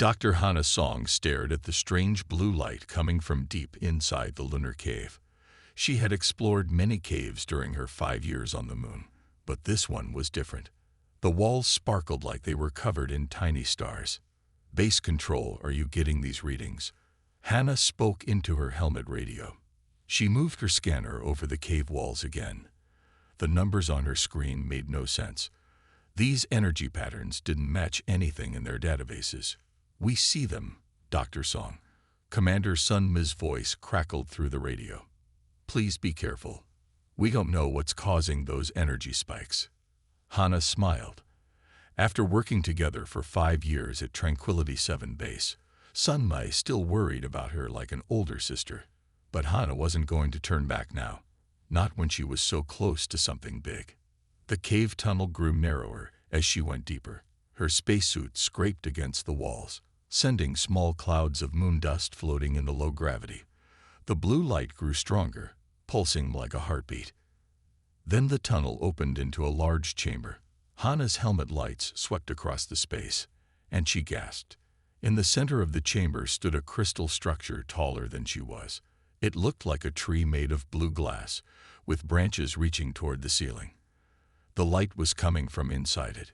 Dr. Hana Song stared at the strange blue light coming from deep inside the lunar cave. She had explored many caves during her 5 years on the moon, but this one was different. The walls sparkled like they were covered in tiny stars. "Base control, are you getting these readings?" Hana spoke into her helmet radio. She moved her scanner over the cave walls again. The numbers on her screen made no sense. These energy patterns didn't match anything in their databases. "We see them, Dr. Song." Commander Sun Mi's voice crackled through the radio. "Please be careful. We don't know what's causing those energy spikes." Hana smiled. After working together for 5 years at Tranquility 7 base, Sun Mi still worried about her like an older sister. But Hana wasn't going to turn back now, not when she was so close to something big. The cave tunnel grew narrower as she went deeper. Her spacesuit scraped against the walls, sending small clouds of moon dust floating into low gravity. The blue light grew stronger, pulsing like a heartbeat. Then the tunnel opened into a large chamber. Hana's helmet lights swept across the space, and she gasped. In the center of the chamber stood a crystal structure taller than she was. It looked like a tree made of blue glass, with branches reaching toward the ceiling. The light was coming from inside it.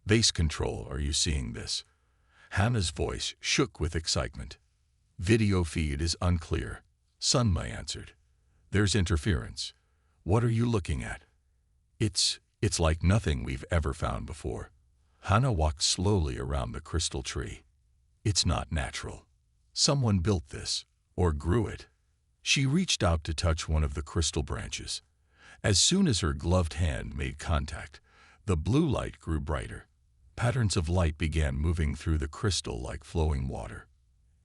"Base control, are you seeing this?" Hana's voice shook with excitement. "Video feed is unclear," Sun Mi answered. "There's interference." "What are you looking at?" It's like nothing we've ever found before." Hana walked slowly around the crystal tree. "It's not natural. Someone built this, or grew it." She reached out to touch one of the crystal branches. As soon as her gloved hand made contact, the blue light grew brighter. Patterns of light began moving through the crystal like flowing water.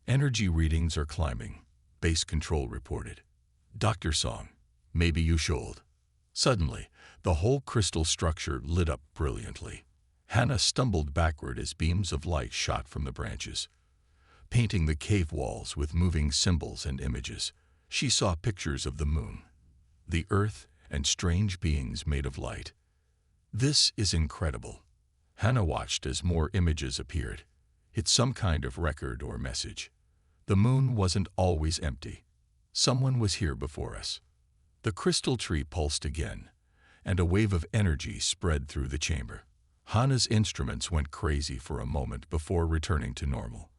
"Energy readings are climbing," Base Control reported. "Dr. Song, maybe you should." Suddenly, the whole crystal structure lit up brilliantly. Hana stumbled backward as beams of light shot from the branches, painting the cave walls with moving symbols and images. She saw pictures of the moon, the earth, and strange beings made of light. "This is incredible." Hana watched as more images appeared. It's some kind of record or message. The moon wasn't always empty. Someone was here before us. The crystal tree pulsed again, and a wave of energy spread through the chamber. Hana's instruments went crazy for a moment before returning to normal.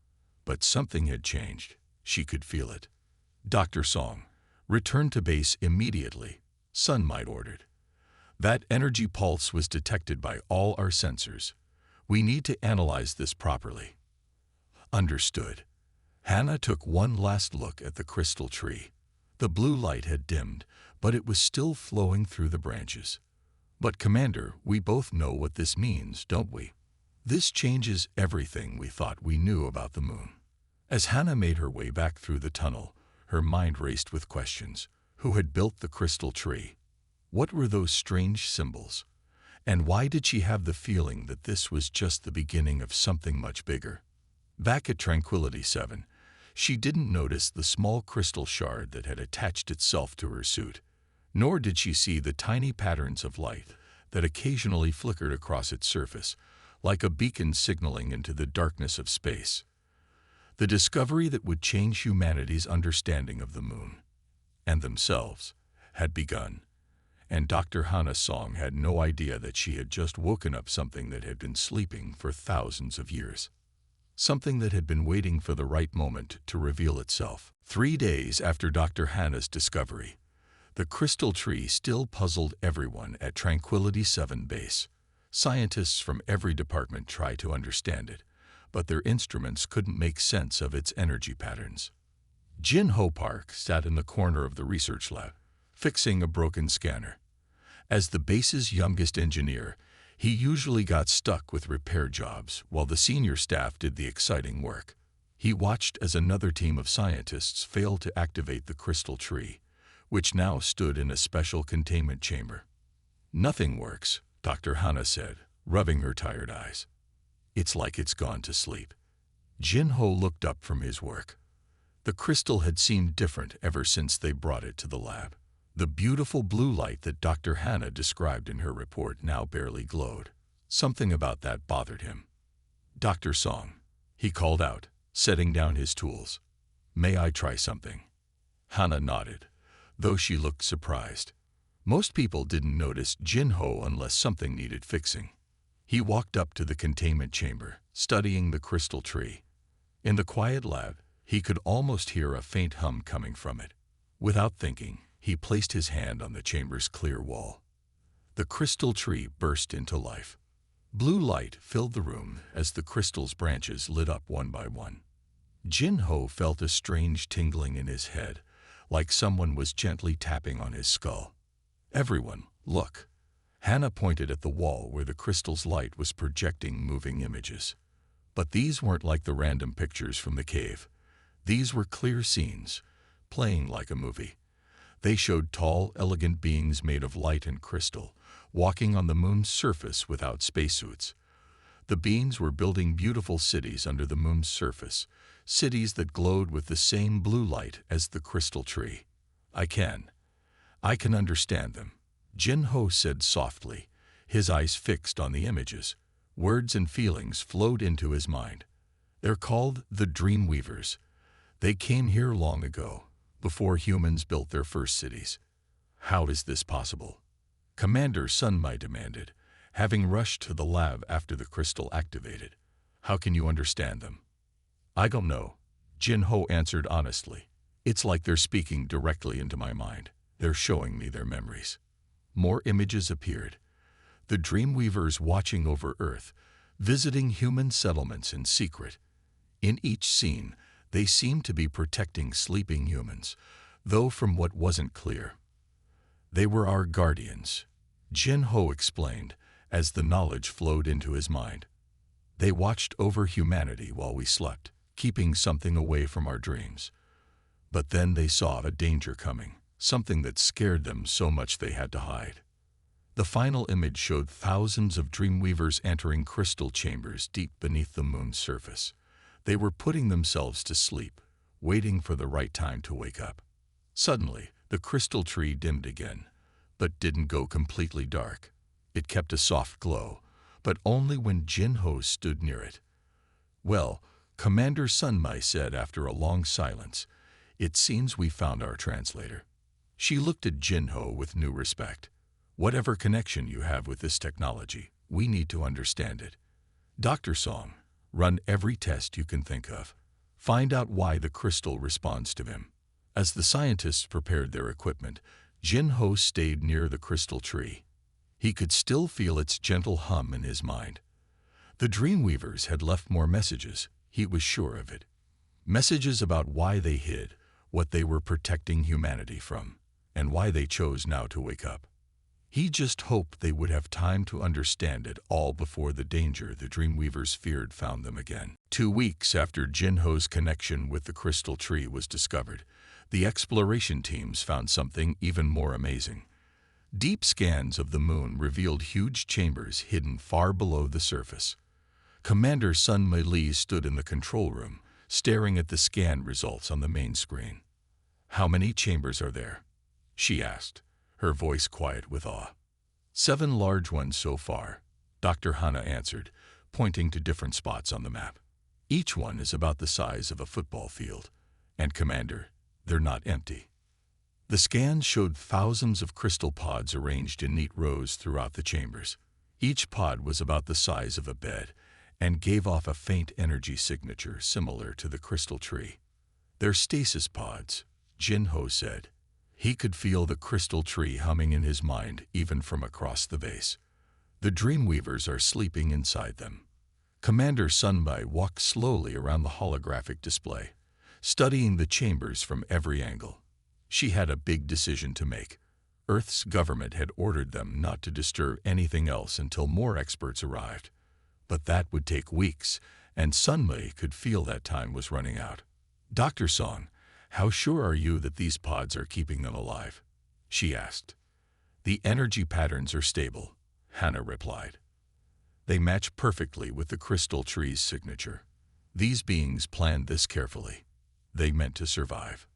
But something had changed. She could feel it. "Dr. Song, return to base immediately," Sun Mi ordered. "That energy pulse was detected by all our sensors. We need to analyze this properly." "Understood." Hana took one last look at the crystal tree. The blue light had dimmed, but it was still flowing through the branches. "But Commander, we both know what this means, don't we? This changes everything we thought we knew about the moon." As Hana made her way back through the tunnel, her mind raced with questions. Who had built the crystal tree? What were those strange symbols? And why did she have the feeling that this was just the beginning of something much bigger? Back at Tranquility 7, she didn't notice the small crystal shard that had attached itself to her suit, nor did she see the tiny patterns of light that occasionally flickered across its surface, like a beacon signaling into the darkness of space. The discovery that would change humanity's understanding of the moon and themselves had begun, and Dr. Hana Song had no idea that she had just woken up something that had been sleeping for thousands of years. Something that had been waiting for the right moment to reveal itself. 3 days after Dr. Hana's discovery, the crystal tree still puzzled everyone at Tranquility 7 base. Scientists from every department tried to understand it, but their instruments couldn't make sense of its energy patterns. Jin Ho Park sat in the corner of the research lab, fixing a broken scanner. As the base's youngest engineer, he usually got stuck with repair jobs while the senior staff did the exciting work. He watched as another team of scientists failed to activate the crystal tree, which now stood in a special containment chamber. "Nothing works," Dr. Hana said, rubbing her tired eyes. "It's like it's gone to sleep." Jin Ho looked up from his work. The crystal had seemed different ever since they brought it to the lab. The beautiful blue light that Dr. Hana described in her report now barely glowed. Something about that bothered him. "Dr. Song, he called out, setting down his tools. "May I try something?" Hana nodded, though she looked surprised. Most people didn't notice Jinho unless something needed fixing. He walked up to the containment chamber, studying the crystal tree. In the quiet lab, he could almost hear a faint hum coming from it. Without thinking, he placed his hand on the chamber's clear wall. The crystal tree burst into life. Blue light filled the room as the crystal's branches lit up one by one. Jinho felt a strange tingling in his head, like someone was gently tapping on his skull. "Everyone, look." Hana pointed at the wall where the crystal's light was projecting moving images. But these weren't like the random pictures from the cave. These were clear scenes, playing like a movie. They showed tall, elegant beings made of light and crystal, walking on the moon's surface without spacesuits. The beings were building beautiful cities under the moon's surface, cities that glowed with the same blue light as the crystal tree. I can understand them," Jinho said softly, his eyes fixed on the images. Words and feelings flowed into his mind. "They're called the Dream Weavers. They came here long ago, before humans built their first cities." "How is this possible?" Commander Sunmai demanded, having rushed to the lab after the crystal activated. "How can you understand them?" "I don't know," Jinho answered honestly. "It's like they're speaking directly into my mind. They're showing me their memories." More images appeared. The Dreamweavers watching over Earth, visiting human settlements in secret. In each scene, they seemed to be protecting sleeping humans, though from what wasn't clear. "They were our guardians," Jinho explained, as the knowledge flowed into his mind. "They watched over humanity while we slept, keeping something away from our dreams. But then they saw a danger coming, something that scared them so much they had to hide." The final image showed thousands of Dreamweavers entering crystal chambers deep beneath the moon's surface. They were putting themselves to sleep, waiting for the right time to wake up. Suddenly, the crystal tree dimmed again, but didn't go completely dark. It kept a soft glow, but only when Jinho stood near it. "Well," Commander Sunmai said after a long silence, "it seems we found our translator." She looked at Jinho with new respect. "Whatever connection you have with this technology, we need to understand it. Dr. Song, run every test you can think of. Find out why the crystal responds to him." As the scientists prepared their equipment, Jinho stayed near the crystal tree. He could still feel its gentle hum in his mind. The Dreamweavers had left more messages, he was sure of it. Messages about why they hid, what they were protecting humanity from, and why they chose now to wake up. He just hoped they would have time to understand it all before the danger the Dreamweavers feared found them again. 2 weeks after Jinho's connection with the crystal tree was discovered, the exploration teams found something even more amazing. Deep scans of the moon revealed huge chambers hidden far below the surface. Commander Sunmai Lee stood in the control room, staring at the scan results on the main screen. "How many chambers are there?" she asked, her voice quiet with awe. 7 large ones so far," Dr. Hana answered, pointing to different spots on the map. "Each one is about the size of a football field. And Commander, they're not empty." The scans showed thousands of crystal pods arranged in neat rows throughout the chambers. Each pod was about the size of a bed and gave off a faint energy signature similar to the crystal tree. "They're stasis pods," Jinho said. He could feel the crystal tree humming in his mind even from across the base. "The Dreamweavers are sleeping inside them." Commander Sunmai walked slowly around the holographic display, studying the chambers from every angle. She had a big decision to make. Earth's government had ordered them not to disturb anything else until more experts arrived. But that would take weeks, and Sunmai could feel that time was running out. "Dr. Song, how sure are you that these pods are keeping them alive?" she asked. "The energy patterns are stable," Hana replied. "They match perfectly with the crystal tree's signature. These beings planned this carefully. They meant to survive."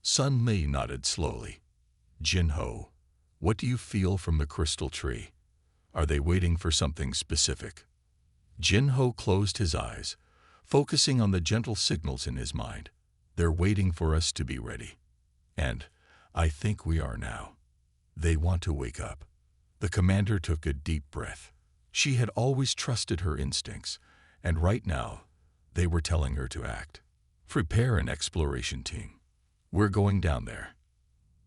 Sunmai nodded slowly. "Jinho, what do you feel from the crystal tree? Are they waiting for something specific?" Jinho closed his eyes. focusing on the gentle signals in his mind. They're waiting for us to be ready. And I think we are now. They want to wake up. The commander took a deep breath. She had always trusted her instincts, and right now, they were telling her to act. Prepare an exploration team. We're going down there.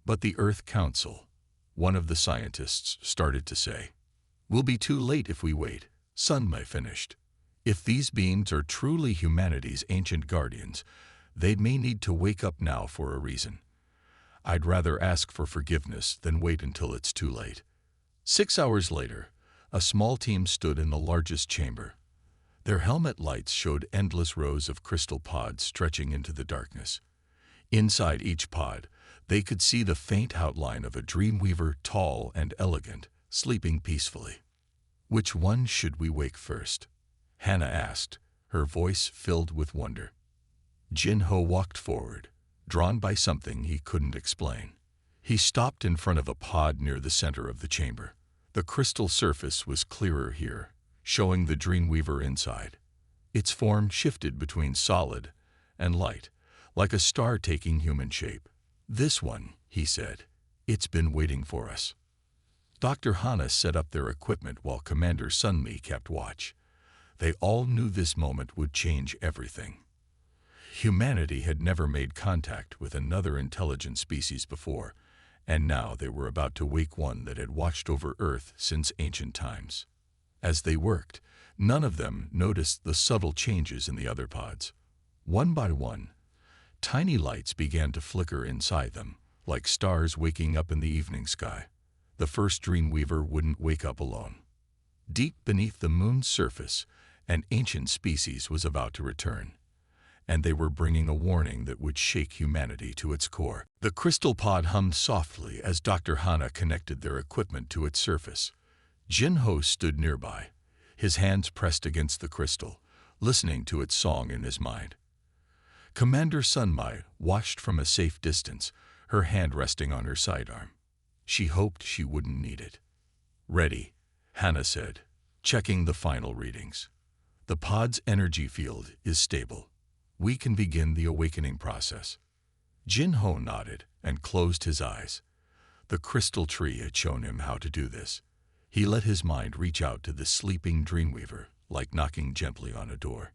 But the Earth Council, one of the scientists started to say, "We'll be too late if we wait," Sunmay finished. "If these beings are truly humanity's ancient guardians, they may need to wake up now for a reason. I'd rather ask for forgiveness than wait until it's too late." 6 hours later, a small team stood in the largest chamber. Their helmet lights showed endless rows of crystal pods stretching into the darkness. Inside each pod, they could see the faint outline of a dreamweaver, tall and elegant, sleeping peacefully. "Which one should we wake first?" Hannah asked, her voice filled with wonder. Jin-Ho walked forward, drawn by something he couldn't explain. He stopped in front of a pod near the center of the chamber. The crystal surface was clearer here, showing the dreamweaver inside. Its form shifted between solid and light, like a star taking human shape. "This one," he said. "It's been waiting for us." Dr. Hana set up their equipment while Commander Sunmi kept watch. They all knew this moment would change everything. Humanity had never made contact with another intelligent species before, and now they were about to wake one that had watched over Earth since ancient times. As they worked, none of them noticed the subtle changes in the other pods. One by one, tiny lights began to flicker inside them, like stars waking up in the evening sky. The first dreamweaver wouldn't wake up alone. Deep beneath the moon's surface, an ancient species was about to return, and they were bringing a warning that would shake humanity to its core. The crystal pod hummed softly as Dr. Hana connected their equipment to its surface. Jin-Ho stood nearby, his hands pressed against the crystal, listening to its song in his mind. Commander Sunmai watched from a safe distance, her hand resting on her sidearm. She hoped she wouldn't need it. "Ready," Hannah said, checking the final readings. "The pod's energy field is stable. We can begin the awakening process." Jin-Ho nodded and closed his eyes. The crystal tree had shown him how to do this. He let his mind reach out to the sleeping dreamweaver, like knocking gently on a door.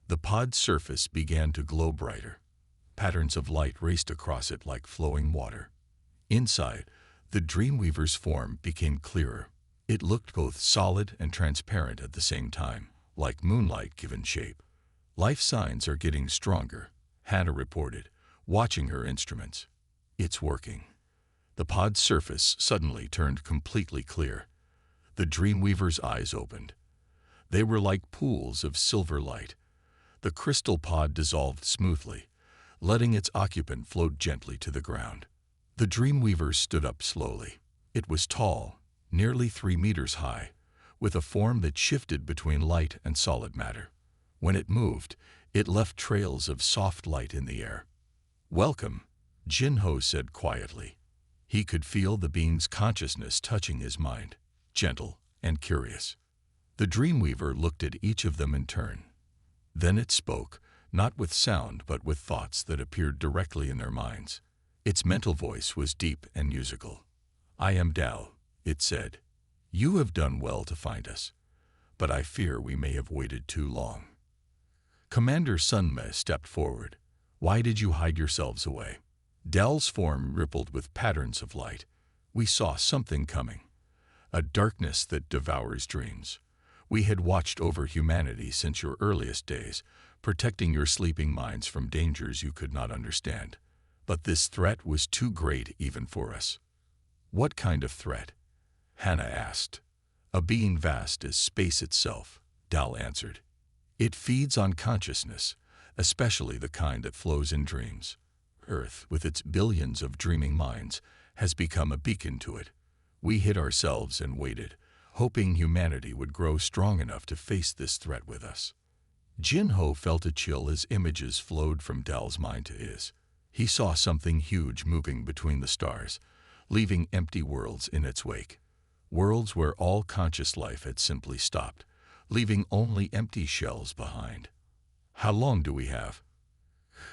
The pod's surface began to glow brighter. Patterns of light raced across it like flowing water. Inside, the dreamweaver's form became clearer. It looked both solid and transparent at the same time, like moonlight given shape. "Life signs are getting stronger," Hannah reported, watching her instruments. "It's working." The pod's surface suddenly turned completely clear. The dreamweaver's eyes opened. They were like pools of silver light. The crystal pod dissolved smoothly, letting its occupant float gently to the ground. The dreamweaver stood up slowly. It was tall, nearly 3 meters high, with a form that shifted between light and solid matter. When it moved, it left trails of soft light in the air. "Welcome," Jin-Ho said quietly. He could feel the being's consciousness touching his mind, gentle and curious. The dreamweaver looked at each of them in turn. Then it spoke, not with sound but with thoughts that appeared directly in their minds. Its mental voice was deep and musical. "I am Dal," it said. "You have done well to find us, but I fear we may have waited too long." Commander Sunme stepped forward. "Why did you hide yourselves away?" Dal's form rippled with patterns of light. "We saw something coming. A darkness that devours dreams. We had watched over humanity since your earliest days, protecting your sleeping minds from dangers you could not understand. But this threat was too great even for us." "What kind of threat?" Hannah asked. "A being vast as space itself," Dal answered. "It feeds on consciousness, especially the kind that flows in dreams. Earth, with its billions of dreaming minds, has become a beacon to it. We hid ourselves and waited, hoping humanity would grow strong enough to face this threat with us." Jin-Ho felt a chill as images flowed from Dal's mind to his. He saw something huge moving between the stars, leaving empty worlds in its wake. Worlds where all conscious life had simply stopped, leaving only empty shells behind. How long do we have?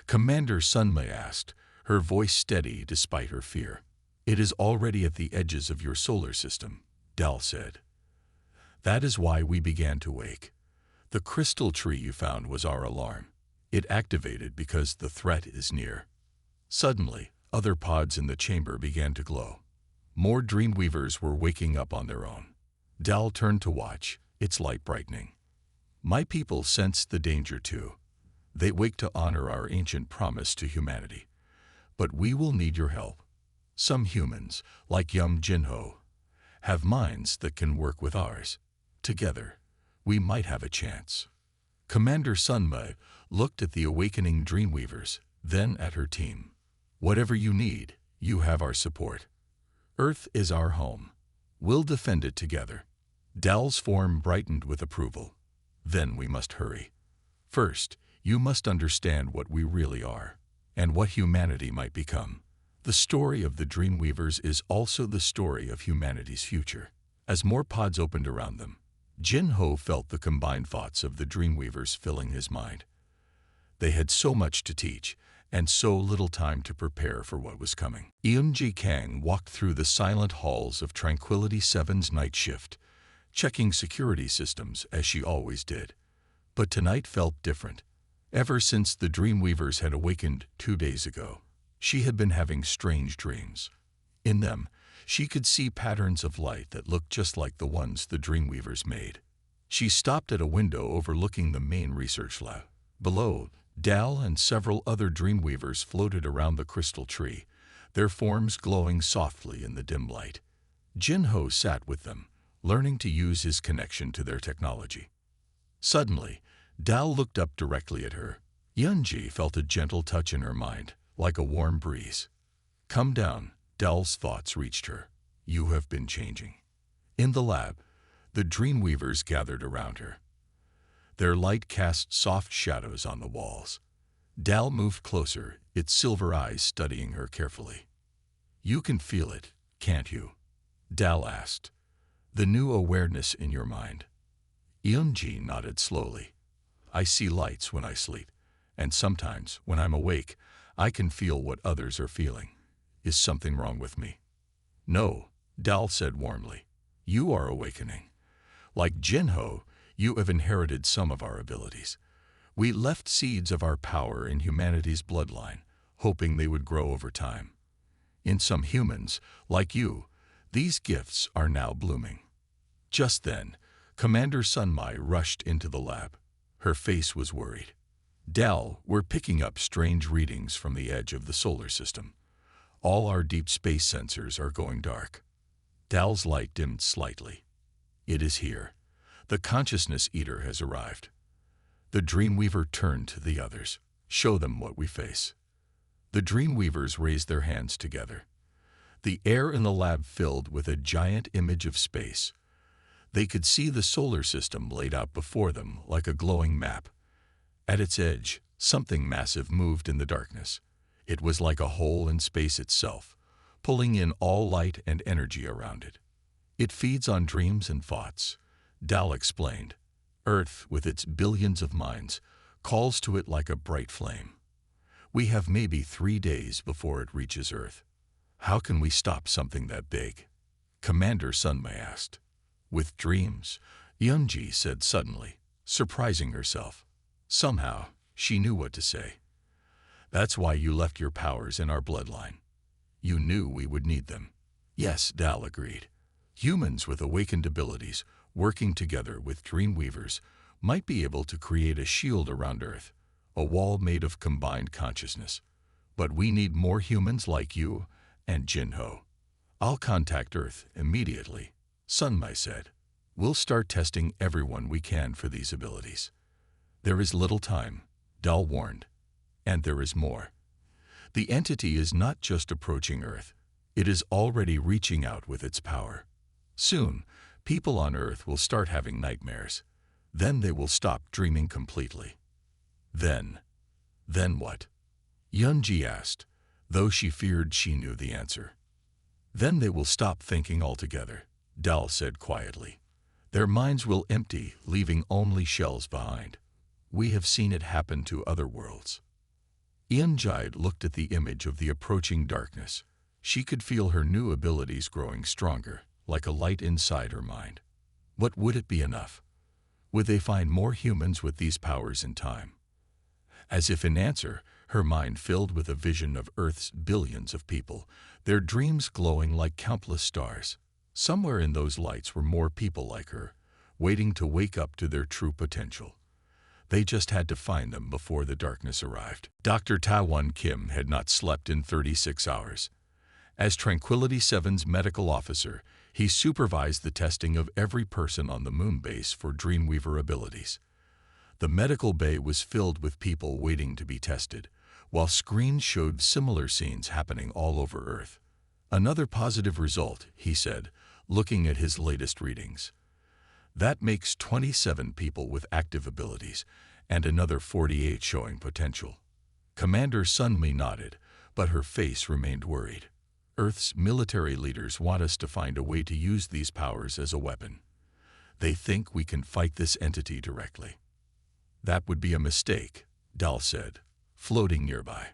Commander Sunmay asked, her voice steady despite her fear. It is already at the edges of your solar system, Dal said. That is why we began to wake. The crystal tree you found was our alarm. It activated because the threat is near. Suddenly, other pods in the chamber began to glow. More Dreamweavers were waking up on their own. Dal turned to watch, its light brightening. My people sensed the danger too. They wake to honor our ancient promise to humanity. But we will need your help. Some humans, like Yum Jinho, have minds that can work with ours. Together, we might have a chance. Commander Sunmay looked at the awakening Dreamweavers, then at her team. Whatever you need, you have our support. Earth is our home. We'll defend it together. Dal's form brightened with approval. Then we must hurry. First, you must understand what we really are, and what humanity might become. The story of the Dreamweavers is also the story of humanity's future. As more pods opened around them, Jinho felt the combined thoughts of the Dreamweavers filling his mind. They had so much to teach, and so little time to prepare for what was coming. Eunji Kang walked through the silent halls of Tranquility 7's night shift, checking security systems as she always did. But tonight felt different. Ever since the Dreamweavers had awakened 2 days ago, she had been having strange dreams. In them, she could see patterns of light that looked just like the ones the Dreamweavers made. She stopped at a window overlooking the main research lab. Below, Dal and several other Dreamweavers floated around the crystal tree, their forms glowing softly in the dim light. Jinho sat with them, learning to use his connection to their technology. Suddenly, Dal looked up directly at her. Yunji felt a gentle touch in her mind, like a warm breeze. Come down, Dal's thoughts reached her. You have been changing. In the lab, the Dreamweavers gathered around her. Their light cast soft shadows on the walls. Dal moved closer, its silver eyes studying her carefully. You can feel it, can't you? Dal asked. The new awareness in your mind. Eunji nodded slowly. I see lights when I sleep, and sometimes, when I'm awake, I can feel what others are feeling. Is something wrong with me? No, Dal said warmly. You are awakening. Like Jinho, you have inherited some of our abilities. We left seeds of our power in humanity's bloodline, hoping they would grow over time. In some humans, like you, these gifts are now blooming. Just then, Commander Sunmai rushed into the lab. Her face was worried. Dal, we're picking up strange readings from the edge of the solar system. All our deep space sensors are going dark. Dal's light dimmed slightly. It is here. The Consciousness Eater has arrived. The Dreamweaver turned to the others. Show them what we face. The Dreamweavers raised their hands together. The air in the lab filled with a giant image of space. They could see the solar system laid out before them like a glowing map. At its edge, something massive moved in the darkness. It was like a hole in space itself, pulling in all light and energy around it. It feeds on dreams and thoughts. Dal explained. Earth, with its billions of minds, calls to it like a bright flame. We have maybe 3 days before it reaches Earth. How can we stop something that big? Commander Sunmay asked. With dreams, Yunji said suddenly, surprising herself. Somehow, she knew what to say. That's why you left your powers in our bloodline. You knew we would need them. Yes, Dal agreed. Humans with awakened abilities, working together with Dreamweavers, might be able to create a shield around Earth, a wall made of combined consciousness. But we need more humans like you and Jinho. I'll contact Earth immediately, Sunmai said. We'll start testing everyone we can for these abilities. There is little time, Dal warned. And there is more. The entity is not just approaching Earth. It is already reaching out with its power. Soon, people on Earth will start having nightmares. Then they will stop dreaming completely. Then what? Yunji asked, though she feared she knew the answer. Then they will stop thinking altogether, Dal said quietly. Their minds will empty, leaving only shells behind. We have seen it happen to other worlds. Eunjai looked at the image of the approaching darkness. She could feel her new abilities growing stronger, like a light inside her mind. But would it be enough? Would they find more humans with these powers in time? As if in answer, her mind filled with a vision of Earth's billions of people, their dreams glowing like countless stars. Somewhere in those lights were more people like her, waiting to wake up to their true potential. They just had to find them before the darkness arrived. Dr. Taewon Kim had not slept in 36 hours. As Tranquility 7's medical officer, he supervised the testing of every person on the moon base for Dreamweaver abilities. The medical bay was filled with people waiting to be tested, while screens showed similar scenes happening all over Earth. Another positive result, he said, looking at his latest readings. That makes 27 people with active abilities, and another 48 showing potential. Commander Sunmi nodded, but her face remained worried. Earth's military leaders want us to find a way to use these powers as a weapon. They think we can fight this entity directly. That would be a mistake, Dal said, floating nearby.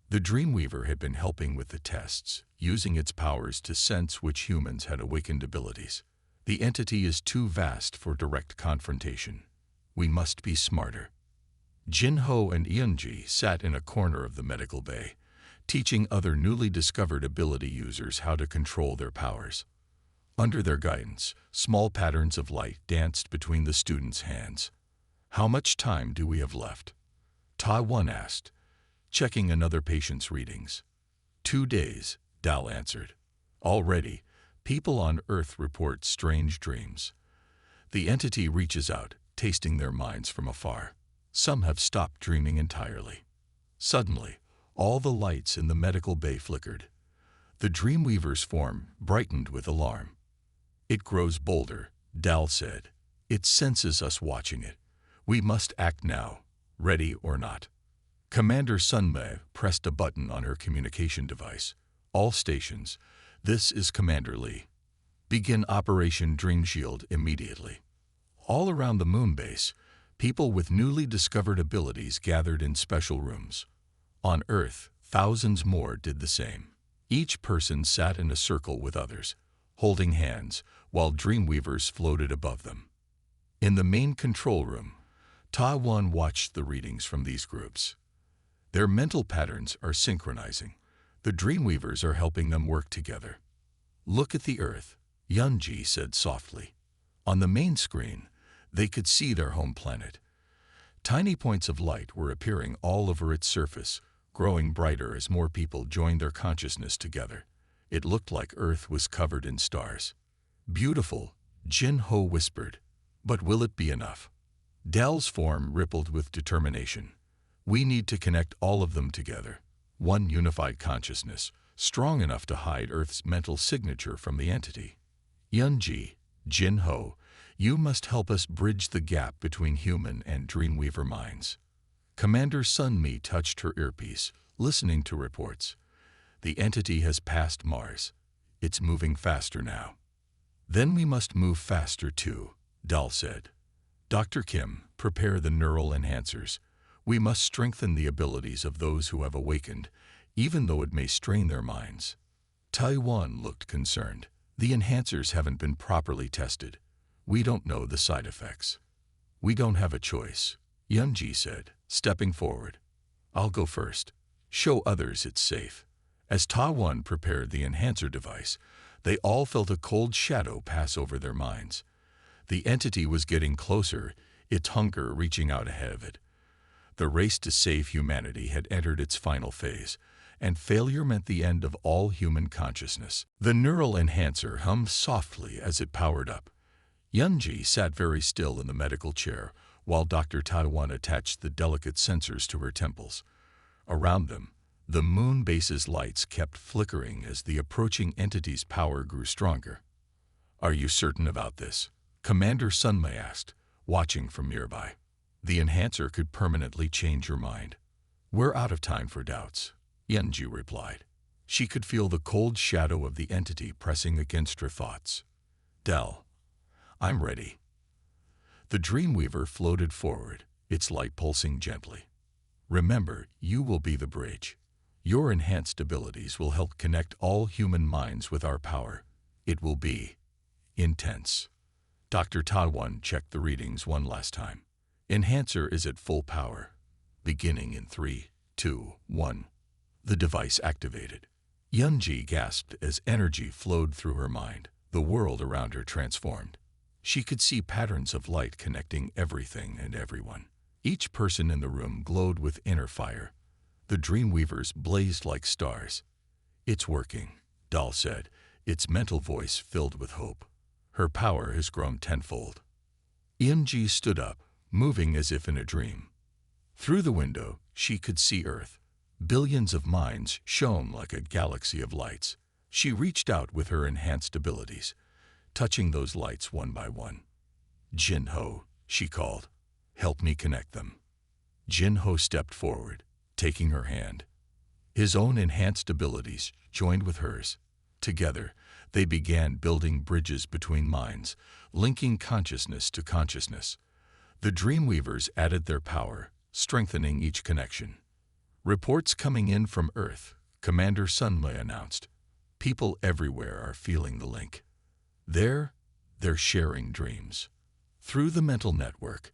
The Dreamweaver had been helping with the tests, using its powers to sense which humans had awakened abilities. The entity is too vast for direct confrontation. We must be smarter. Jin-ho and Eunji sat in a corner of the medical bay, teaching other newly discovered ability users how to control their powers. Under their guidance, small patterns of light danced between the students' hands. How much time do we have left? Taewon asked, checking another patient's readings. 2 days, Dal answered. Already, people on Earth report strange dreams. The entity reaches out, tasting their minds from afar. Some have stopped dreaming entirely. Suddenly, all the lights in the medical bay flickered. The Dreamweaver's form brightened with alarm. It grows bolder, Dal said. It senses us watching it. We must act now, ready or not. Commander Sunmei pressed a button on her communication device. All stations, this is Commander Lee. Begin Operation Dream Shield immediately. All around the moon base, people with newly discovered abilities gathered in special rooms. On Earth, thousands more did the same. Each person sat in a circle with others, holding hands, while Dreamweavers floated above them. In the main control room, Taewon watched the readings from these groups. Their mental patterns are synchronizing. The Dreamweavers are helping them work together. Look at the Earth, Eunji said softly. On the main screen, they could see their home planet. Tiny points of light were appearing all over its surface, growing brighter as more people joined their consciousness together. It looked like Earth was covered in stars. Beautiful, Jin-ho whispered. But will it be enough? Dal's form rippled with determination. We need to connect all of them together. One unified consciousness, strong enough to hide Earth's mental signature from the entity. Eunji, Jin-ho, you must help us bridge the gap between human and Dreamweaver minds. Commander Sunmi touched her earpiece, listening to reports. The entity has passed Mars. It's moving faster now. Then we must move faster too, Dal said. Dr. Kim, prepare the neural enhancers. We must strengthen the abilities of those who have awakened, even though it may strain their minds. Taewon looked concerned. The enhancers haven't been properly tested. We don't know the side effects. We don't have a choice, Eunji said, stepping forward. I'll go first. Show others it's safe. As Taewon prepared the enhancer device, they all felt a cold shadow pass over their minds. The entity was getting closer, its hunger reaching out ahead of it. The race to save humanity had entered its final phase, and failure meant the end of all human consciousness. The neural enhancer hummed softly as it powered up. Eunji sat very still in the medical chair, while Dr. Taewon attached the delicate sensors to her temples. Around them, the moon base's lights kept flickering as the approaching entity's power grew stronger. Are you certain about this? Commander Sunmei asked, watching from nearby. The enhancer could permanently change your mind. We're out of time for doubts, Eunji replied. She could feel the cold shadow of the entity pressing against her thoughts. Dal, I'm ready. The Dreamweaver floated forward, its light pulsing gently. Remember, you will be the bridge. Your enhanced abilities will help connect all human minds with our power. It will be intense. Dr. Tawan checked the readings one last time. Enhancer is at full power. Beginning in 3, 2, 1. The device activated. Yunji gasped as energy flowed through her mind. The world around her transformed. She could see patterns of light connecting everything and everyone. Each person in the room glowed with inner fire. The Dreamweavers blazed like stars. It's working, Dal said, its mental voice filled with hope. Her power has grown tenfold. Yunji stood up, moving as if in a dream. Through the window, she could see Earth. Billions of minds shone like a galaxy of lights. She reached out with her enhanced abilities, touching those lights one by one. Jin-Ho, she called. Help me connect them. Jin-Ho stepped forward, taking her hand. His own enhanced abilities joined with hers. Together, they began building bridges between minds, linking consciousness to consciousness. The Dreamweavers added their power, strengthening each connection. Reports coming in from Earth, Commander Sunmei announced. People everywhere are feeling the link. They're sharing dreams. Through the mental network,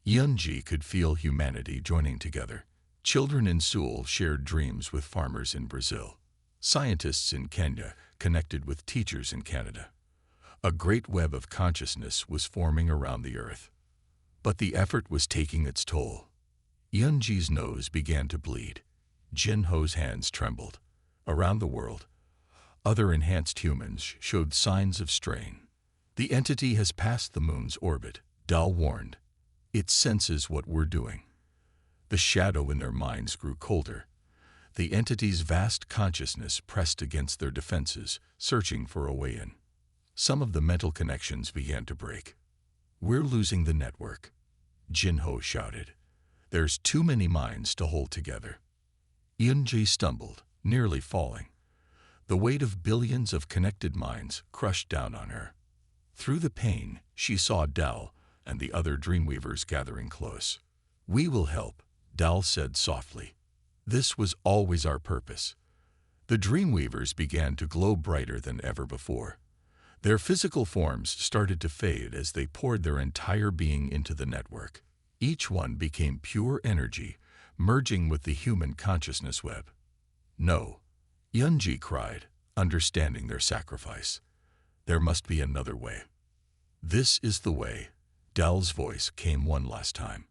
Yunji could feel humanity joining together. Children in Seoul shared dreams with farmers in Brazil. Scientists in Kenya connected with teachers in Canada. A great web of consciousness was forming around the Earth. But the effort was taking its toll. Yunji's nose began to bleed. Jin-Ho's hands trembled. Around the world, other enhanced humans showed signs of strain. The entity has passed the moon's orbit, Dal warned. It senses what we're doing. The shadow in their minds grew colder. The entity's vast consciousness pressed against their defenses, searching for a way in. Some of the mental connections began to break. We're losing the network, Jin-Ho shouted. There's too many minds to hold together. Yunji stumbled, nearly falling. The weight of billions of connected minds crushed down on her. Through the pain, she saw Dal and the other Dreamweavers gathering close. We will help, Dal said softly. This was always our purpose. The Dreamweavers began to glow brighter than ever before. Their physical forms started to fade as they poured their entire being into the network. Each one became pure energy, merging with the human consciousness web. No, Yunji cried, understanding their sacrifice. There must be another way. This is the way, Dal's voice came one last time.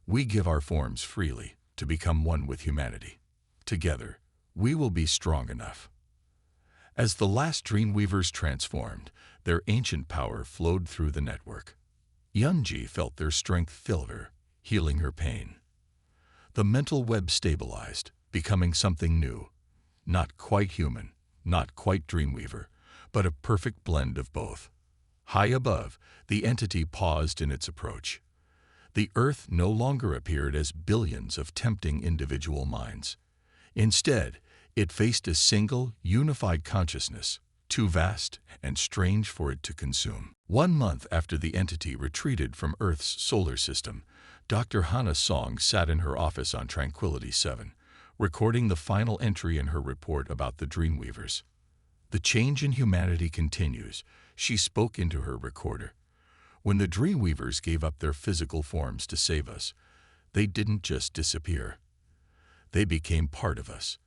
We give our forms freely to become one with humanity. Together, we will be strong enough. As the last Dreamweavers transformed, their ancient power flowed through the network. Yunji felt their strength fill her, healing her pain. The mental web stabilized, becoming something new. Not quite human, not quite Dreamweaver, but a perfect blend of both. High above, the entity paused in its approach. The Earth no longer appeared as billions of tempting individual minds. Instead, it faced a single, unified consciousness, too vast and strange for it to consume. 1 month after the entity retreated from Earth's solar system, Dr. Hana Song sat in her office on Tranquility 7, recording the final entry in her report about the Dreamweavers. The change in humanity continues, she spoke into her recorder. When the Dreamweavers gave up their physical forms to save us, they didn't just disappear. They became part of us.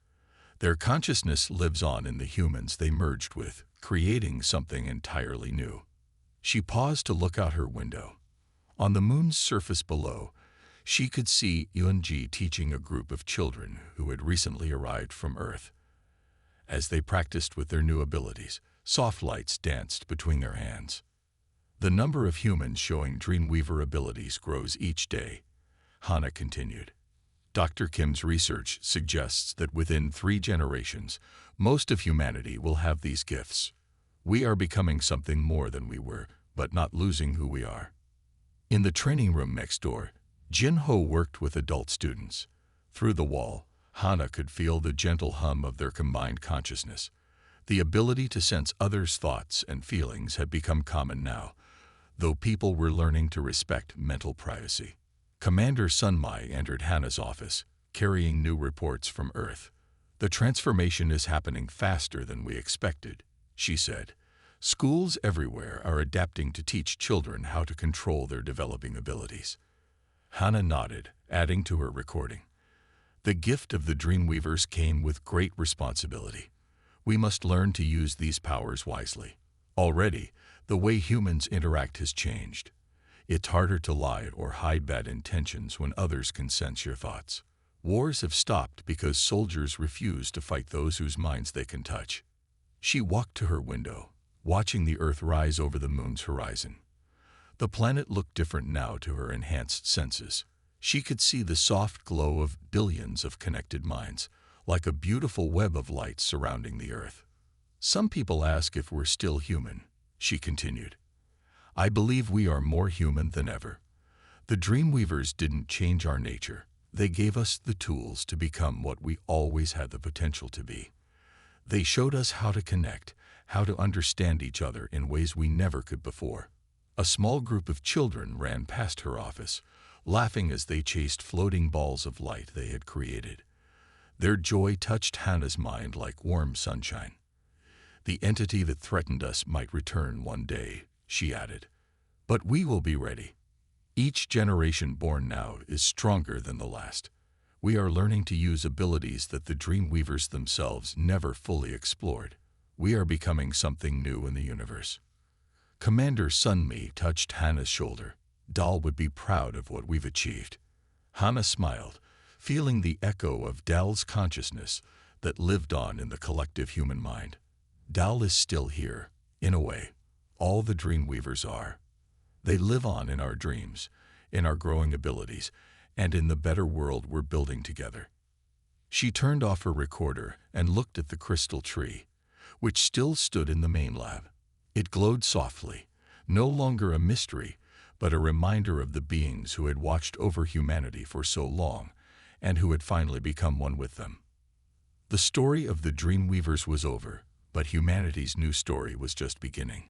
Their consciousness lives on in the humans they merged with, creating something entirely new. She paused to look out her window. On the moon's surface below, she could see Yunji teaching a group of children who had recently arrived from Earth. As they practiced with their new abilities, soft lights danced between their hands. The number of humans showing Dreamweaver abilities grows each day, Hana continued. Dr. Kim's research suggests that within 3 generations, most of humanity will have these gifts. We are becoming something more than we were, but not losing who we are. In the training room next door, Jin-Ho worked with adult students. Through the wall, Hana could feel the gentle hum of their combined consciousness. The ability to sense others' thoughts and feelings had become common now, though people were learning to respect mental privacy. Commander Sunmai entered Hannah's office, carrying new reports from Earth. "The transformation is happening faster than we expected," she said. "Schools everywhere are adapting to teach children how to control their developing abilities." Hannah nodded, adding to her recording. "The gift of the Dreamweavers came with great responsibility. We must learn to use these powers wisely. Already, the way humans interact has changed. It's harder to lie or hide bad intentions when others can sense your thoughts. Wars have stopped because soldiers refuse to fight those whose minds they can touch." She walked to her window, watching the Earth rise over the moon's horizon. The planet looked different now to her enhanced senses. She could see the soft glow of billions of connected minds, like a beautiful web of light surrounding the Earth. "Some people ask if we're still human," she continued. "I believe we are more human than ever. The Dreamweavers didn't change our nature. They gave us the tools to become what we always had the potential to be. They showed us how to connect, how to understand each other in ways we never could before." A small group of children ran past her office, laughing as they chased floating balls of light they had created. Their joy touched Hannah's mind like warm sunshine. "The entity that threatened us might return one day," she added. "But we will be ready. Each generation born now is stronger than the last. We are learning to use abilities that the Dreamweavers themselves never fully explored. We are becoming something new in the universe." Commander Sunmi touched Hannah's shoulder. "Dal would be proud of what we've achieved." Hannah smiled, feeling the echo of Dal's consciousness that lived on in the collective human mind. Dal is still here, in a way. All the Dreamweavers are. They live on in our dreams, in our growing abilities, and in the better world we're building together. She turned off her recorder and looked at the crystal tree, which still stood in the main lab. It glowed softly, no longer a mystery, but a reminder of the beings who had watched over humanity for so long, and who had finally become one with them. The story of the Dreamweavers was over, but humanity's new story was just beginning.